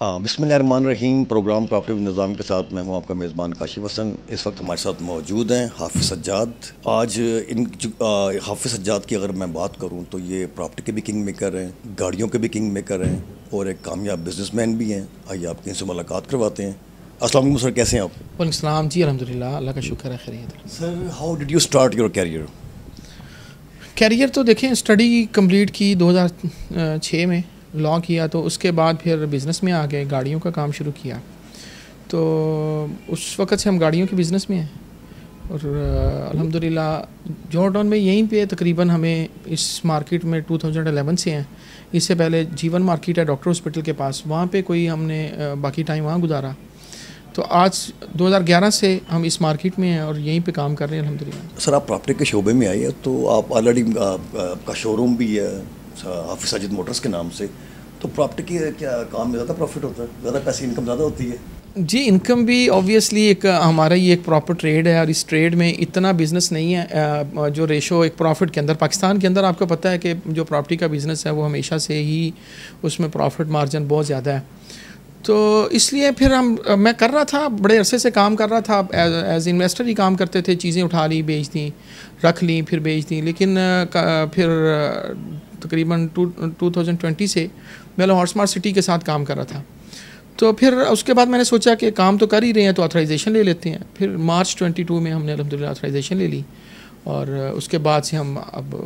बिस्मिल्लाहिर्रहमानिर्रहीम। Programme property निज़ाम के साथ मैं हूँ आपका मेज़बान काशिफ़ हसन। इस वक्त हमारे साथ मौजूद हैं हाफ़िज़ सज्जाद। आज हाफ़िज़ सज्जाद की अगर मैं बात करूँ तो ये प्रॉपर्टी के भी किंग मेकर हैं, गाड़ियों के भी किंग मेकर हैं और एक कामयाब बिजनेसमैन भी हैं। आइए आपकी इनसे मुलाकात करवाते हैं। अस्सलाम वालेकुम सर, कैसे हैं आप? वालेकुम सलाम जी, अल्हम्दुलिल्लाह, अल्लाह का शुक्र है, खैरियत। Sir, how did you start your career? Career तो देखें, स्टडी कंप्लीट की 2006 में, लॉ किया, तो उसके बाद फिर बिज़नेस में आ गए, गाड़ियों का काम शुरू किया। तो उस वक़्त से हम गाड़ियों के बिज़नेस में हैं और अल्हम्दुलिल्लाह जॉर्डन में यहीं पे तकरीबन हमें इस मार्केट में 2011 से हैं। इससे पहले जीवन मार्केट है डॉक्टर हॉस्पिटल के पास, वहाँ पे कोई हमने बाकी टाइम वहाँ गुजारा। तो आज 2011 से हम इस मार्केट में हैं और यहीं पे काम कर रहे हैं अल्हम्दुलिल्लाह। सर, आप प्रॉपर्टी के शोबे में आए हैं तो आप ऑलरेडी आपका शोरूम भी है हाफ़िज़ साजिद मोटर्स के नाम से। तो प्रॉपर्टी की क्या काम में ज़्यादा प्रॉफिट होता है, ज़्यादा पैसे इनकम ज़्यादा होती है? जी, इनकम भी ऑब्वियसली एक हमारा ये एक प्रॉपर ट्रेड है और इस ट्रेड में इतना बिज़नेस नहीं है जो रेशो एक प्रॉफिट के अंदर। पाकिस्तान के अंदर आपको पता है कि जो प्रॉपर्टी का बिज़नेस है वो हमेशा से ही उसमें प्रॉफिट मार्जिन बहुत ज़्यादा है। तो इसलिए फिर मैं कर रहा था, बड़े अरसे से काम कर रहा था, एज इन्वेस्टर ही काम करते थे। चीज़ें उठा ली, बेच दी, रख ली, फिर बेच दी। लेकिन फिर तकरीबन 2020 से मैं लाहौर स्मार्ट सिटी के साथ काम कर रहा था। तो फिर उसके बाद मैंने सोचा कि काम तो कर ही रहे हैं तो ऑथराइजेशन ले लेते हैं। फिर मार्च 22 में हमने अल्हम्दुलिल्लाह ऑथराइजेशन ले ली और उसके बाद से हम अब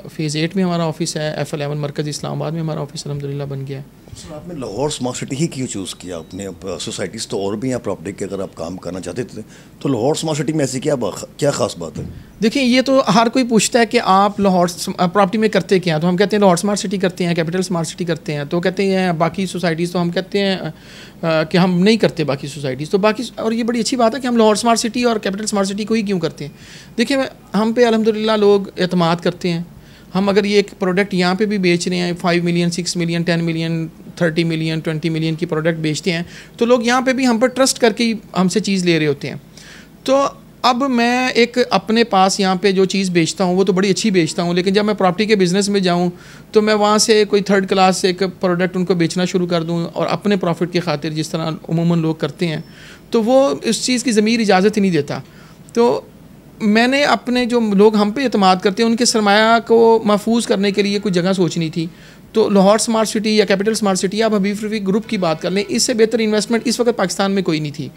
फ़ेज़ 8 में हमारा ऑफ़िस है, F11 मरकज़ इस्लामाबाद में हमारा ऑफ़िस अल्हम्दुलिल्लाह बन गया है। सर, आपने लाहौर स्मार्ट सिटी ही क्यों चूज़ किया? आपने सोसाइटीज़ तो और भी हैं प्रॉपर्टी के, अगर आप काम करना चाहते थे तो लाहौर स्मार्ट सिटी में ऐसी क्या ख़ास बात है? देखिए, ये तो हर कोई पूछता है कि आप लाहौर प्रॉपर्टी में करते क्या हैं, तो हम कहते हैं लाहौर स्मार्ट सिटी करते हैं, कैपिटल स्मार्ट सिटी करते हैं। तो कहते हैं बाकी सोसाइटीज़, तो हम कहते हैं कि हम नहीं करते बाकी सोसाइटीज़। तो बाकी, और ये बड़ी अच्छी बात है कि हम लाहौर स्मार्ट सिटी और कैपिटल स्मार्ट सिटी को ही क्यों करते हैं। देखिए, हम पे अल्हम्दुलिल्लाह लोग एतमाद करते हैं। हम अगर ये एक प्रोडक्ट यहाँ पे भी बेच रहे हैं, 5 million, 6 million, 10 million, 30 million, 20 million की प्रोडक्ट बेचते हैं, तो लोग यहाँ पे भी हम पर ट्रस्ट करके ही हमसे चीज़ ले रहे होते हैं। तो अब मैं एक अपने पास यहाँ पे जो चीज़ बेचता हूँ वो तो बड़ी अच्छी बेचता हूँ, लेकिन जब मैं प्रॉपर्टी के बिज़नेस में जाऊँ तो मैं वहाँ से कोई थर्ड क्लास एक प्रोडक्ट उनको बेचना शुरू कर दूँ और अपने प्रॉफिट की खातिर, जिस तरह उमूमन लोग करते हैं, तो वो इस चीज़ की ज़मीर इजाज़त ही नहीं देता। तो मैंने अपने जो लोग हम पे एतमाद करते हैं उनके सरमाया को महफूज करने के लिए कुछ जगह सोचनी थी। तो लाहौर स्मार्ट सिटी या कैपिटल स्मार्ट सिटी, आप हबीब रफ़ीक ग्रुप की बात कर लें, इससे बेहतर इन्वेस्टमेंट इस वक्त पाकिस्तान में कोई नहीं थी।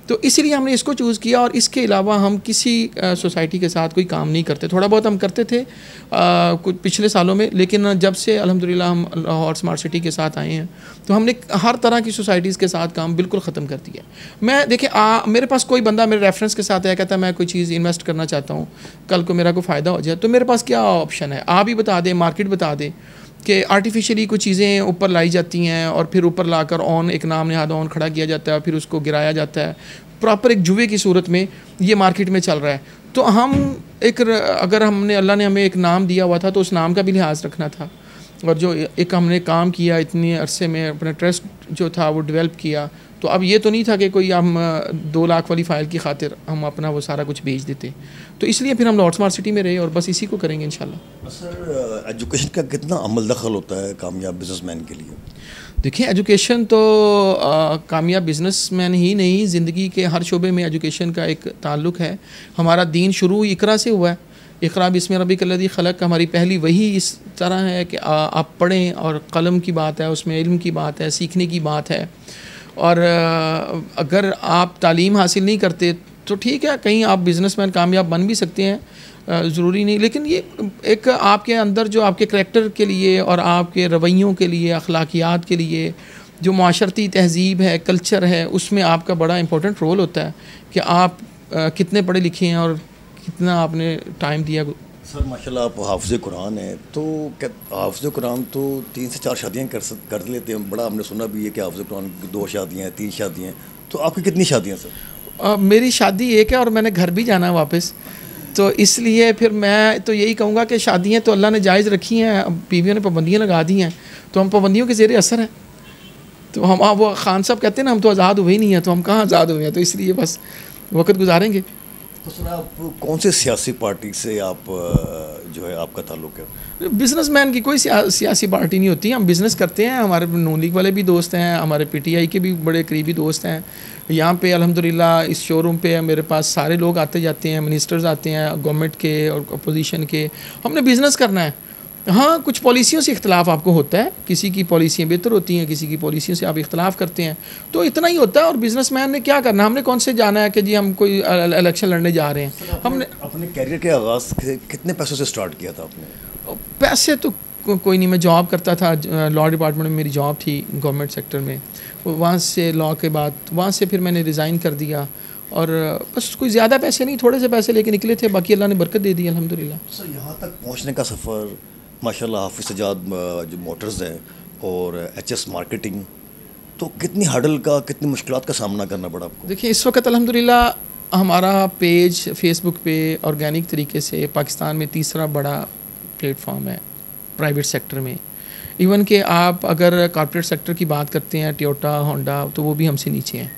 तो इसीलिए हमने इसको चूज़ किया और इसके अलावा हम किसी सोसाइटी के साथ कोई काम नहीं करते। थोड़ा बहुत हम करते थे कुछ पिछले सालों में, लेकिन जब से अल्हम्दुलिल्लाह हम लाहौर स्मार्ट सिटी के साथ आए हैं तो हमने हर तरह की सोसाइटीज़ के साथ काम बिल्कुल ख़त्म कर दिया। मैं देखिए, मेरे पास कोई बंदा मेरे रेफरेंस के साथ आया, कहता है मैं कोई चीज़ इन्वेस्ट करना चाहता हूँ, कल को मेरा कोई फ़ायदा हो जाए, तो मेरे पास क्या ऑप्शन है? आप ही बता दें, मार्केट बता दें कि आर्टिफिशियली कुछ चीज़ें ऊपर लाई जाती हैं और फिर ऊपर लाकर ऑन एक नाम नहाद ऑन खड़ा किया जाता है, फिर उसको गिराया जाता है, प्रॉपर एक जुए की सूरत में ये मार्केट में चल रहा है। तो हम अगर हमने, अल्लाह ने हमें एक नाम दिया हुआ था तो उस नाम का भी लिहाज रखना था, और जो एक हमने काम किया इतने अरसे में, अपना ट्रस्ट जो था वो डेवलप किया। तो अब ये तो नहीं था कि कोई हम 2 लाख वाली फ़ाइल की खातिर हम अपना वो सारा कुछ बेच देते। तो इसलिए फिर हम लाहौर स्मार्ट सिटी में रहे और बस इसी को करेंगे इंशाल्लाह। सर, एजुकेशन का कितना अमल दखल होता है कामयाब बिजनेसमैन के लिए? देखिए, एजुकेशन तो कामयाब बिजनेसमैन ही नहीं, ज़िंदगी के हर शोबे में एजुकेशन का एक ताल्लुक़ है। हमारा दीन शुरू इकरा से हुआ है। इकरा बिस्मि रब्बिकल्लज़ी खलक़, हमारी पहली वही इस तरह है कि आप पढ़ें, और कलम की बात है, उसमें इल्म की बात है, सीखने की बात है। और अगर आप तालीम हासिल नहीं करते तो ठीक है, कहीं आप बिज़नेसमैन कामयाब बन भी सकते हैं, ज़रूरी नहीं। लेकिन ये एक आपके अंदर जो आपके करैक्टर के लिए और आपके रवैयों के लिए, अखलाकियात के लिए, जो माशरती तहज़ीब है, कल्चर है, उसमें आपका बड़ा इंपॉर्टेंट रोल होता है कि आप कितने पढ़े लिखे हैं और कितना आपने टाइम दिया। सर, माशाल्लाह आप हाफ़िज़ कुरान है, तो क्या हाफ़िज़ कुरान तो 3 से 4 शादियाँ कर लेते हैं? बड़ा हमने सुना भी है कि हाफ़िज़ कुरान की 2 शादियाँ हैं, 3 शादियाँ हैं। तो आपकी कितनी शादियाँ सर? मेरी शादी एक है और मैंने घर भी जाना है वापस, तो इसलिए फिर मैं तो यही कहूँगा कि शादियाँ तो अल्लाह ने जायज़ रखी हैं, अब बीवियों ने पाबंदियाँ लगा दी हैं, तो हम पाबंदियों के ज़ेरे असर हैं। तो हम, वो खान साहब कहते हैं ना, हम तो आज़ाद हुए ही नहीं हैं, तो हम कहाँ आज़ाद हुए हैं, तो इसलिए बस वक्त गुजारेंगे। तो सर आप कौन से सियासी पार्टी से आप जो है आपका ताल्लुक है? बिजनेसमैन की कोई सियासी पार्टी नहीं होती, हम बिज़नेस करते हैं। हमारे नून लीग वाले भी दोस्त हैं, हमारे पीटीआई के भी बड़े करीबी दोस्त हैं। यहाँ पे अल्हम्दुलिल्लाह इस शोरूम पे मेरे पास सारे लोग आते जाते हैं, मिनिस्टर्स आते हैं गवर्नमेंट के और अपोजिशन के। हमने बिज़नेस करना है। हाँ, कुछ पॉलिसियों से इख्तलाफ आपको होता है, किसी की पॉलिसियाँ बेहतर होती हैं, किसी की पॉलिसियों से आप इख्तलाफ करते हैं, तो इतना ही होता है। और बिजनेसमैन ने क्या करना, हमने कौन से जाना है कि जी हम कोई इलेक्शन लड़ने जा रहे हैं। हमने अपने कैरियर के आगाज़ कितने पैसों से स्टार्ट किया था आपने? पैसे तो कोई नहीं, मैं जॉब करता था, लॉ डिपार्टमेंट में मेरी जॉब थी गवर्नमेंट सेक्टर में। वहाँ से लॉ के बाद वहाँ से फिर मैंने रिज़ाइन कर दिया और बस कोई ज़्यादा पैसे नहीं, थोड़े से पैसे लेके निकले थे, बाकी अल्लाह ने बरकत दे दी अल्हम्दुलिल्लाह। सर यहाँ तक पहुँचने का सफ़र माशाल्लाह हाफिज़ सज्जाद जो मोटर्स हैं और एचएस मार्केटिंग, तो कितनी हर्डल का, कितनी मुश्किलात का सामना करना पड़ा आपको? देखिए इस वक्त अल्हम्दुलिल्लाह हमारा पेज फेसबुक पे ऑर्गेनिक तरीके से पाकिस्तान में तीसरा बड़ा प्लेटफॉर्म है प्राइवेट सेक्टर में। इवन कि आप अगर कॉर्पोरेट सेक्टर की बात करते हैं, टोयोटा, होंडा, तो वो भी हमसे नीचे हैं।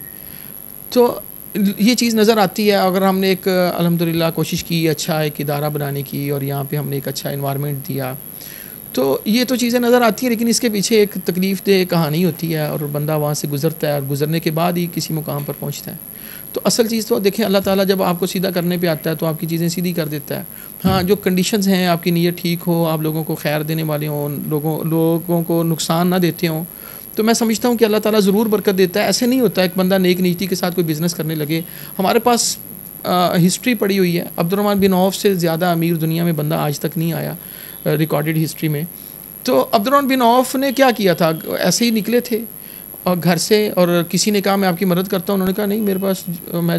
तो ये चीज़ नज़र आती है। अगर हमने एक अल्हम्दुलिल्लाह कोशिश की अच्छा एक इदारा बनाने की और यहाँ पे हमने एक अच्छा इन्वायरमेंट दिया, तो ये तो चीज़ें नज़र आती हैं, लेकिन इसके पीछे एक तकलीफ़ दे कहानी होती है और बंदा वहाँ से गुज़रता है और गुज़रने के बाद ही किसी मुकाम पर पहुँचता है। तो असल चीज़ तो देखें, अल्लाह ताला जब आपको सीधा करने पे आता है तो आपकी चीज़ें सीधी कर देता है। हाँ, जो कंडीशंस हैं, आपकी नीयत ठीक हो, आप लोगों को खैर देने वाले हों, लोगों को नुकसान ना देते हों, तो मैं समझता हूँ कि अल्लाह ताला ज़रूर बरकत देता है। ऐसे नहीं होता एक बंदा नेक नीति के साथ कोई बिज़नेस करने लगे। हमारे पास हिस्ट्री पड़ी हुई है, अब्दुर्रहमान बिन औफ से ज़्यादा अमीर दुनिया में बंदा आज तक नहीं आया रिकॉर्डेड हिस्ट्री में। तो अब्दुर्रहमान बिन औफ ने क्या किया था, ऐसे ही निकले थे और घर से, और किसी ने कहा मैं आपकी मदद करता हूँ, उन्होंने कहा नहीं, मेरे पास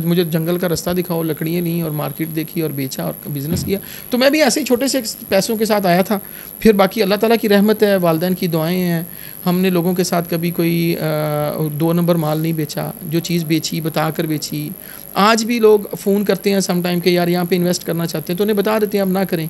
मुझे जंगल का रास्ता दिखाओ, लकड़ियाँ ली और मार्केट देखी और बेचा और बिज़नेस किया। तो मैं भी ऐसे ही छोटे से पैसों के साथ आया था। फिर बाकी अल्लाह ताला की रहमत है, वालिदैन की दुआएं हैं। हमने लोगों के साथ कभी कोई 2 नंबर माल नहीं बेचा, जो चीज़ बेची बता कर बेची। आज भी लोग फ़ोन करते हैं सम टाइम के यार यहाँ पर इन्वेस्ट करना चाहते हैं, तो उन्हें बता देते हैं अब ना करें।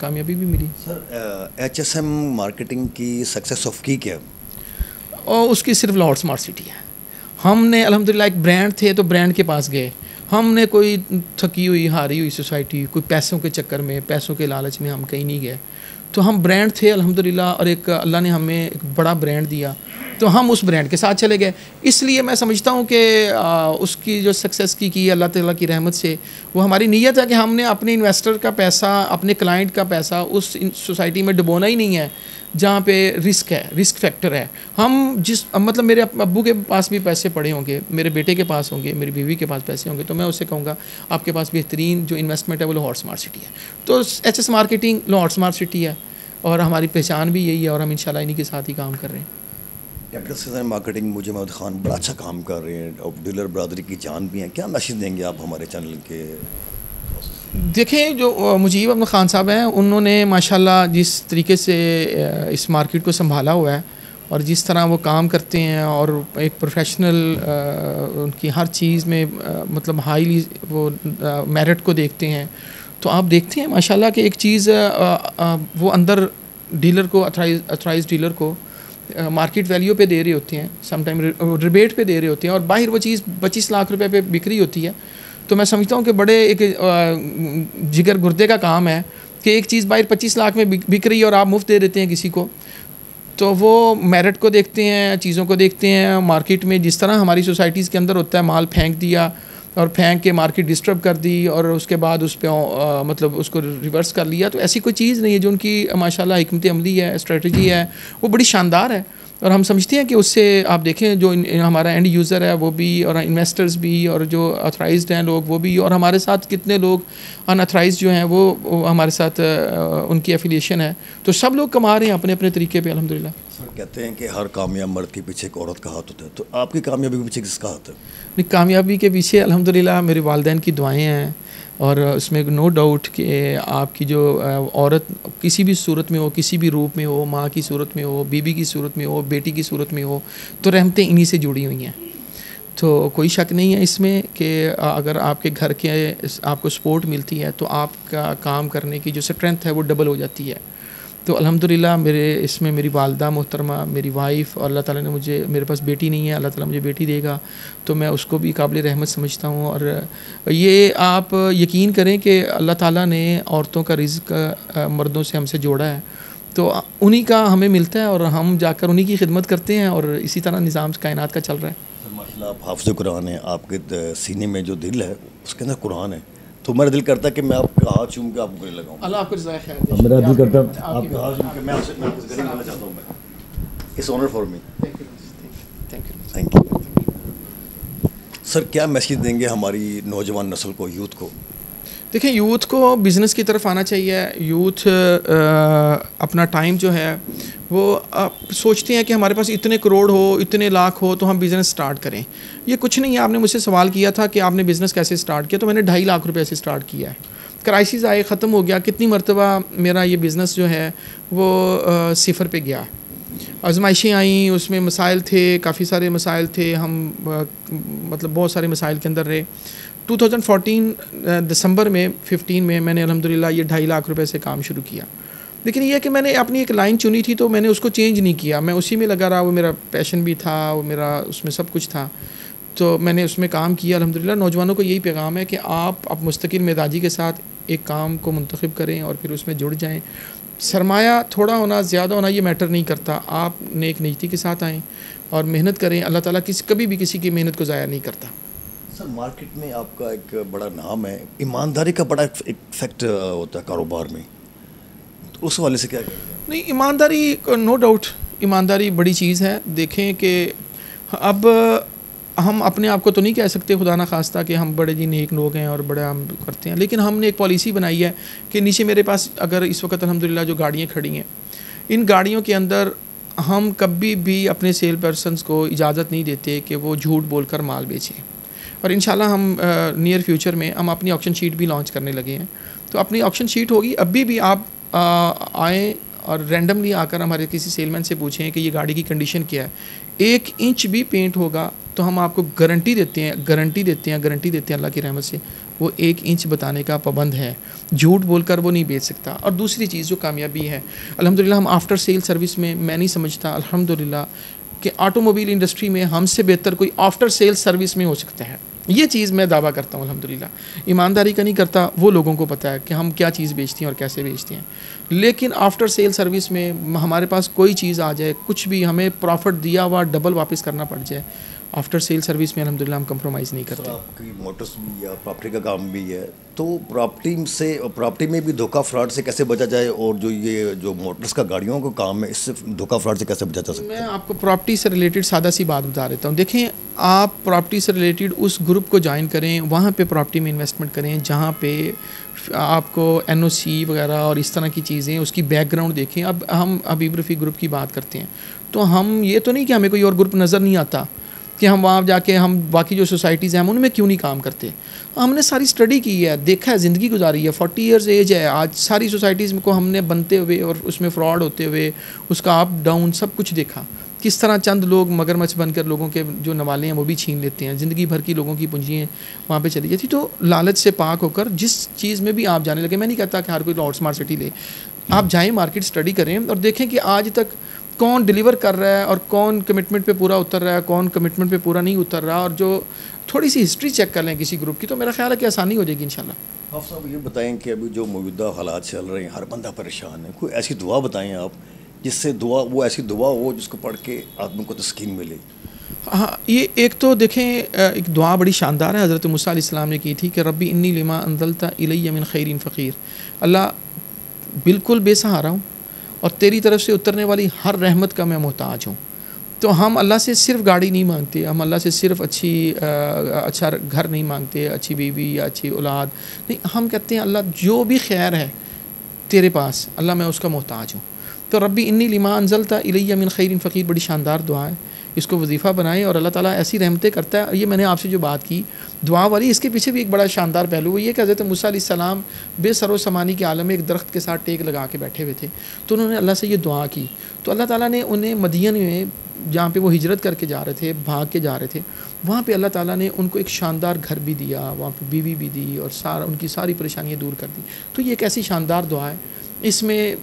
कामयाबी भी मिली। सर एचएसएम मार्केटिंग की सक्सेस ऑफ की क्या? और उसकी सिर्फ लाहौर स्मार्ट सिटी है। हमने अल्हम्दुलिल्लाह एक ब्रांड थे तो ब्रांड के पास गए। हमने कोई थकी हुई हारी हुई सोसाइटी, कोई पैसों के चक्कर में, पैसों के लालच में हम कहीं नहीं गए। तो हम ब्रांड थे अल्हम्दुलिल्लाह, और एक अल्लाह ने हमें एक बड़ा ब्रांड दिया तो हम उस ब्रांड के साथ चले गए। इसलिए मैं समझता हूँ कि उसकी जो सक्सेस की अल्लाह ताला की रहमत से, वो हमारी नीयत है कि हमने अपने इन्वेस्टर का पैसा, अपने क्लाइंट का पैसा उस सोसाइटी में डुबोना ही नहीं है जहाँ पे रिस्क है, रिस्क फैक्टर है। हम मतलब मेरे अब्बू के पास भी पैसे पड़े होंगे, मेरे बेटे के पास होंगे, मेरी बीवी के पास पैसे होंगे, तो मैं उससे कहूँगा आपके पास बेहतरीन जो इन्वेस्टमेंट है वो लाहौर स्मार्ट सिटी है। तो HS marketing Lahore smart city है और हमारी पहचान भी यही है और हम इंशाल्लाह इन्हीं के साथ ही काम कर रहे हैं। कैपिटल सीजन मार्केटिंग मुझे महमूद खान बड़ा अच्छा काम कर रहे हैं और डीलर बरादरी की जान भी हैं। क्या मैसेज देंगे आप हमारे चैनल के? देखें, जो मुजीब अहमद ख़ान साहब हैं, उन्होंने माशाल्लाह जिस तरीके से इस मार्केट को संभाला हुआ है और जिस तरह वो काम करते हैं और एक प्रोफेशनल उनकी हर चीज़ में मतलब हाईली वो मेरिट को देखते हैं। तो आप देखते हैं माशाल्लाह कि एक चीज़ वो अंदर डीलर को, अथराइज डीलर को मार्केट वैल्यू पे दे रहे होते हैं, समटाइम रिबेट पे दे रहे होते हैं और बाहर वो चीज़ 25 लाख रुपए पे बिक रही होती है। तो मैं समझता हूँ कि बड़े एक जिगर गुर्दे का काम है कि एक चीज़ बाहर 25 लाख में बिक रही है और आप मुफ्त दे देते हैं किसी को। तो वो मेरिट को देखते हैं, चीज़ों को देखते हैं। मार्केट में जिस तरह हमारी सोसाइटीज़ के अंदर होता है, माल फेंक दिया और फेंक के मार्केट डिस्टर्ब कर दी और उसके बाद उस पर मतलब उसको रिवर्स कर लिया, तो ऐसी कोई चीज़ नहीं है। जो उनकी माशाल्लाह हिकमत अमली है, स्ट्रेटजी है, वो बड़ी शानदार है और हम समझते हैं कि उससे आप देखें जो हमारा एंड यूज़र है वो भी और इन्वेस्टर्स भी और जो अथराइज्ड हैं लोग वो भी, और हमारे साथ कितने लोग अनअथराइज्ड जो हैं वो हमारे साथ उनकी एफिलिएशन है। तो सब लोग कमा रहे हैं अपने अपने तरीके पे अल्हम्दुलिल्लाह। सर कहते हैं कि हर कामयाब मर्द के पीछे एक औरत का हाथ होता है, तो आपकी कामयाबी के पीछे किसका हाथ है? नहीं, कामयाबी के पीछे अल्हम्दुलिल्लाह मेरे वालिदैन की दुआएं हैं और उसमें नो डाउट कि आपकी जो औरत किसी भी सूरत में हो, किसी भी रूप में हो, माँ की सूरत में हो, बीबी की सूरत में हो, बेटी की सूरत में हो, तो रहमतें इन्हीं से जुड़ी हुई हैं। तो कोई शक नहीं है इसमें कि अगर आपके घर के आपको सपोर्ट मिलती है तो आपका काम करने की जो स्ट्रेंथ है वो डबल हो जाती है। तो अल्हम्दुलिल्लाह मेरे इसमें मेरी वालदा मोहतरमा, मेरी वाइफ़, और अल्लाह ताला ने मुझे, मेरे पास बेटी नहीं है, अल्लाह ताला मुझे बेटी देगा तो मैं उसको भी काबिल रहमत समझता हूँ। और ये आप यकीन करें कि अल्लाह ताला ने औरतों का रिज़्क़ मर्दों से हमसे जोड़ा है, तो उन्हीं का हमें मिलता है और हम जाकर उन्हीं की खिदमत करते हैं, और इसी तरह निज़ाम कायनात का चल रहा है। माशाल्लाह आप हाफ़िज़ कुरान हैं, आपके सीने में जो दिल है उसके अंदर कुरान है, तो मेरा दिल करता है कि मैं आपका हाथ चूम के आपको गले लगाऊं। अल्लाह आपको जज़ाए खैर दे। मेरा दिल करता है आपके हाथ चूम के मैं आपसे गले लगाना चाहता हूँ। मैं it's honour for me. Thank you sir. क्या मैसेज देंगे हमारी नौजवान नस्ल को, यूथ को? देखिए, यूथ को बिज़नेस की तरफ आना चाहिए। यूथ अपना टाइम जो है वो सोचते हैं कि हमारे पास इतने करोड़ हो, इतने लाख हो तो हम बिज़नेस स्टार्ट करें। ये कुछ नहीं है। आपने मुझसे सवाल किया था कि आपने बिज़नेस कैसे स्टार्ट किया, तो मैंने 2.5 लाख रुपए से स्टार्ट किया है। क्राइसिस आए, ख़त्म हो गया। कितनी मरतबा मेरा ये बिज़नेस जो है वो सिफर पे गया। आजमाइशें आईं, उसमें मसाइल थे, काफ़ी सारे मसाइल थे। हम मतलब बहुत सारे मसाइल के अंदर रहे। 2014 दिसंबर में 15 में मैंने अल्हम्दुलिल्लाह ये 2.5 लाख रुपए से काम शुरू किया। लेकिन यह कि मैंने अपनी एक लाइन चुनी थी तो मैंने उसको चेंज नहीं किया, मैं उसी में लगा रहा। वो मेरा पैशन भी था, वो मेरा उसमें सब कुछ था, तो मैंने उसमें काम किया अल्हम्दुलिल्लाह। नौजवानों को यही पैगाम है कि आप अब मुस्तकिल मिजाजी के साथ एक काम को मुंतखब करें और फिर उसमें जुड़ जाएँ। सरमाया थोड़ा होना ज़्यादा होना ये मैटर नहीं करता। आप नेक नीयती के साथ आएँ और मेहनत करें। अल्लाह ताला कभी भी किसी की मेहनत को ज़ाया नहीं करता। सर मार्केट में आपका एक बड़ा नाम है, ईमानदारी का बड़ा एक फैक्ट होता है कारोबार में, तो उस वाले से क्या कहेंगे? नहीं, ईमानदारी नो डाउट, ईमानदारी बड़ी चीज़ है। देखें कि अब हम अपने आप को तो नहीं कह सकते खुदा ना खास्ता कि हम बड़े जी नेक लोग हैं और बड़ा हम करते हैं, लेकिन हमने एक पॉलिसी बनाई है कि नीचे मेरे पास अगर इस वक्त अल्हम्दुलिल्लाह जो गाड़ियाँ खड़ी हैं, इन गाड़ियों के अंदर हम कभी भी अपने सेल पर्सनस को इजाज़त नहीं देते कि वो झूठ बोलकर माल बेचें। और इंशाल्लाह हम नियर फ्यूचर में हम अपनी ऑक्शन शीट भी लॉन्च करने लगे हैं। तो अपनी ऑक्शन शीट होगी, अभी भी आप आएँ और रैंडमली आकर हमारे किसी सेलमैन से पूछें कि ये गाड़ी की कंडीशन क्या है। 1 इंच भी पेंट होगा तो हम आपको गारंटी देते हैं अल्लाह की रहमत से वो 1 इंच बताने का पाबंद है। झूठ बोलकर वो नहीं बेच सकता। और दूसरी चीज़ जो कामयाबी है अल्हम्दुलिल्लाह, हम आफ्टर सेल सर्विस में, मैं नहीं समझता अल्हम्दुलिल्लाह कि ऑटोमोबाइल इंडस्ट्री में हमसे बेहतर कोई आफ्टर सेल सर्विस में हो सकता है। ये चीज़ मैं दावा करता हूँ अल्हम्दुलिल्लाह। ईमानदारी का नहीं करता, वो लोगों को पता है कि हम क्या चीज़ बेचते हैं और कैसे बेचते हैं। लेकिन आफ्टर सेल सर्विस में हमारे पास कोई चीज़ आ जाए, कुछ भी हमें प्रॉफिट दिया हुआ डबल वापस करना पड़ जाए, आफ्टर सेल सर्विस में अल्हम्दुलिल्लाह हम कंप्रोमाइज़ नहीं करते। आपकी मोटर्स भी या प्रॉपर्टी का काम भी है, तो प्रॉपर्टी में भी धोखा फ्रॉड से कैसे बचा जाए, और जो मोटर्स का गाड़ियों का काम है इससे धोखा फ्रॉड से कैसे बचा जा सकता है? मैं आपको प्रॉपर्टी से रिलेटेड सादा सी बात बता देता हूँ। देखें, आप प्रॉपर्टी से रिलेटेड उस ग्रुप को ज्वाइन करें, वहाँ पे प्रॉपर्टी में इन्वेस्टमेंट करें जहाँ पे आपको NOC वगैरह और इस तरह की चीज़ें, उसकी बैकग्राउंड देखें। अब हम हबीब रफ़ी ग्रुप की बात करते हैं तो हम ये तो नहीं कि हमें कोई और ग्रुप नज़र नहीं आता कि हम वहाँ जाके हम बाकी जो सोसाइटीज़ हैं हम उनमें क्यों नहीं काम करते। हमने सारी स्टडी की है, देखा है, ज़िंदगी गुजारी है। 40 ईयर्स एज है आज, सारी सोसाइटीज़ को हमने बनते हुए और उसमें फ्रॉड होते हुए उसका अप डाउन सब कुछ देखा। किस तरह चंद लोग मगरमच्छ बनकर लोगों के जो नवाले हैं वो भी छीन लेते हैं। ज़िंदगी भर की लोगों की पूंजियाँ वहाँ पे चली जाती। तो लालच से पाक होकर जिस चीज़ में भी आप जाने लगे, मैं नहीं कहता कि हर कोई लॉर्ड स्मार्ट सिटी ले, आप जाएँ मार्केट स्टडी करें और देखें कि आज तक कौन डिलीवर कर रहा है और कौन कमिटमेंट पे पूरा उतर रहा है, कौन कमिटमेंट पे पूरा नहीं उतर रहा। और जो थोड़ी सी हिस्ट्री चेक कर लें किसी ग्रुप की, तो मेरा ख्याल है कि आसानी हो जाएगी इंशाल्लाह। आप साहब ये बताएं कि अभी जो मौजूदा हालात चल रहे हैं, हर बंदा परेशान है, कोई ऐसी दुआ बताएं आप जिससे वो ऐसी दुआ हो जिसको पढ़ के आदमी को तस्कीन मिले। हाँ, ये एक तो देखें, एक दुआ बड़ी शानदार है, हज़रत मूसा अलैहिस्सलाम ने की थी कि रब्बी इन्नी लिमा अंज़लता इलैया मिन खैरिन फ़कीर। अल्लाह, बिल्कुल बेसहारा हूँ और तेरी तरफ से उतरने वाली हर रहमत का मैं मोहताज हूँ। तो हम अल्लाह से सिर्फ गाड़ी नहीं मांगते, हम अल्लाह से सिर्फ अच्छा घर नहीं मांगते, अच्छी बीवी या अच्छी औलाद नहीं। हम कहते हैं अल्लाह जो भी खैर है तेरे पास, अल्लाह मैं उसका मोहताज हूँ। तो रब्बी इन्नी लिमा अंज़लता इलैया मिन खैरिन फ़कीर बड़ी शानदार दुआ है, इसको वजीफ़ा बनाएं और अल्लाह ताला ऐसी रहमतें करता है। ये मैंने आपसे जो बात की दुआ वाली, इसके पीछे भी एक बड़ा शानदार पहलू है। ये कि हज़रत मूसा अलैहिस्सलाम बेसरो समानी के आलम में एक दरख्त के साथ टेक लगा के बैठे हुए थे, तो उन्होंने अल्लाह से ये दुआ की, तो अल्लाह ताला ने उन्हें मदीन में, जहाँ पे वो हिजरत करके जा रहे थे, भाग के जा रहे थे, वहाँ पे अल्लाह ताला ने उनको एक शानदार घर भी दिया, वहाँ पे बीवी भी दी और उनकी सारी परेशानियाँ दूर कर दी। तो ये एक ऐसी शानदार दुआ है। इसमें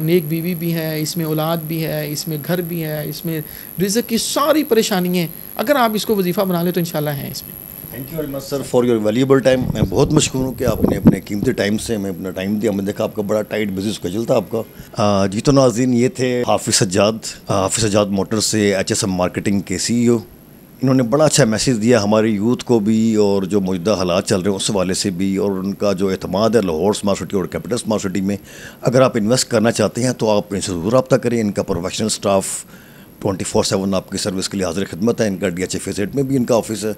नेक बीवी भी है, इसमें औलाद भी है, इसमें घर भी है, इसमें रिज़्क़ की सारी परेशानियाँ, अगर आप इसको वजीफ़ा बना लें तो इंशाल्लाह है इसमें। Thank you very much sir for your valuable time. मैं बहुत मशहूर हूँ कि आपने अपने कीमती टाइम से हमें अपना टाइम दिया। हमने देखा आपका बड़ा टाइट बिजी स्केड्यूल था आपका। जी तो नाज़रीन, ये थे हाफिज़ सज्जाद मोटर्स से HSM मार्केटिंग के CEO। इन्होंने बड़ा अच्छा मैसेज दिया हमारे यूथ को भी, और जो मौजूदा हालात चल रहे हैं उस हवाले से भी, और उनका जो एतमाद है लाहौर स्मार्ट सिटी और कैपिटल स्मार्ट सिटी में। अगर आप इन्वेस्ट करना चाहते हैं तो आप इनसे ज़रूर रब्ता करें। इनका प्रोफेशनल स्टाफ 24/7 आपकी सर्विस के लिए हाजिर खिदमत है। इनका DHA फेज़ 8 में भी इनका ऑफिस है।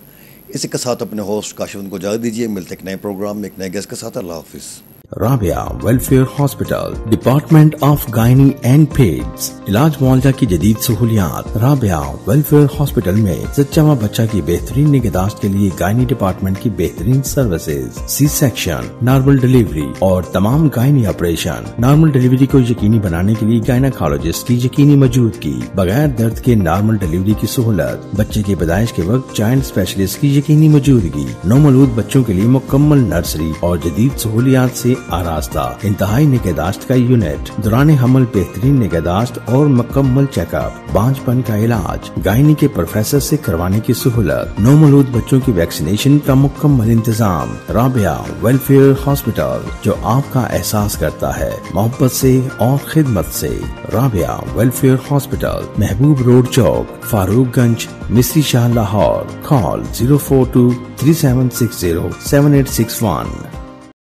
इसी के साथ अपने होस्ट काशिफ को इजाज़त दीजिए। मिलते एक नए प्रोग्राम में एक नए गेस्ट के साथ। अल्लाह हाफिज़। Rabia welfare hospital, department of gynae and peds, इलाज मुआवजा की जदीद सहूलियात। राबिया वेलफेयर हॉस्पिटल में सच्चा माँ बच्चा की बेहतरीन निगहदाश्त के लिए गायनी डिपार्टमेंट की बेहतरीन services, C section, normal delivery और तमाम गायनी ऑपरेशन। नॉर्मल डिलीवरी को यकीनी बनाने के लिए गायनाकोलॉजिस्ट की यकीनी मौजूदगी, बगैर दर्द के नॉर्मल डिलीवरी की सहूलत, बच्चे की पैदाइश के वक्त चाइल्ड स्पेशलिस्ट की यकीनी मौजूदगी, नौमौलूद बच्चों के लिए मुकम्मल नर्सरी और जदीद सहूलियात से आरास्ता, इंतहाई निगहदाश्त का यूनिट, दौरान हमल बेहतरीन निगहदाश्त और मुकम्मल चेकअप, बांझपन का इलाज, गायनी के प्रोफेसर से करवाने की सहूलत, नौमौलूद बच्चों की वैक्सीनेशन का मुकम्मल इंतजाम। राबिया वेलफेयर हॉस्पिटल, जो आपका एहसास करता है मोहब्बत से और खिदमत से। राबिया वेलफेयर हॉस्पिटल, महबूब रोड चौक, फारूकगंज, मिस्री शाह, लाहौर। कॉल 042 3760 7861।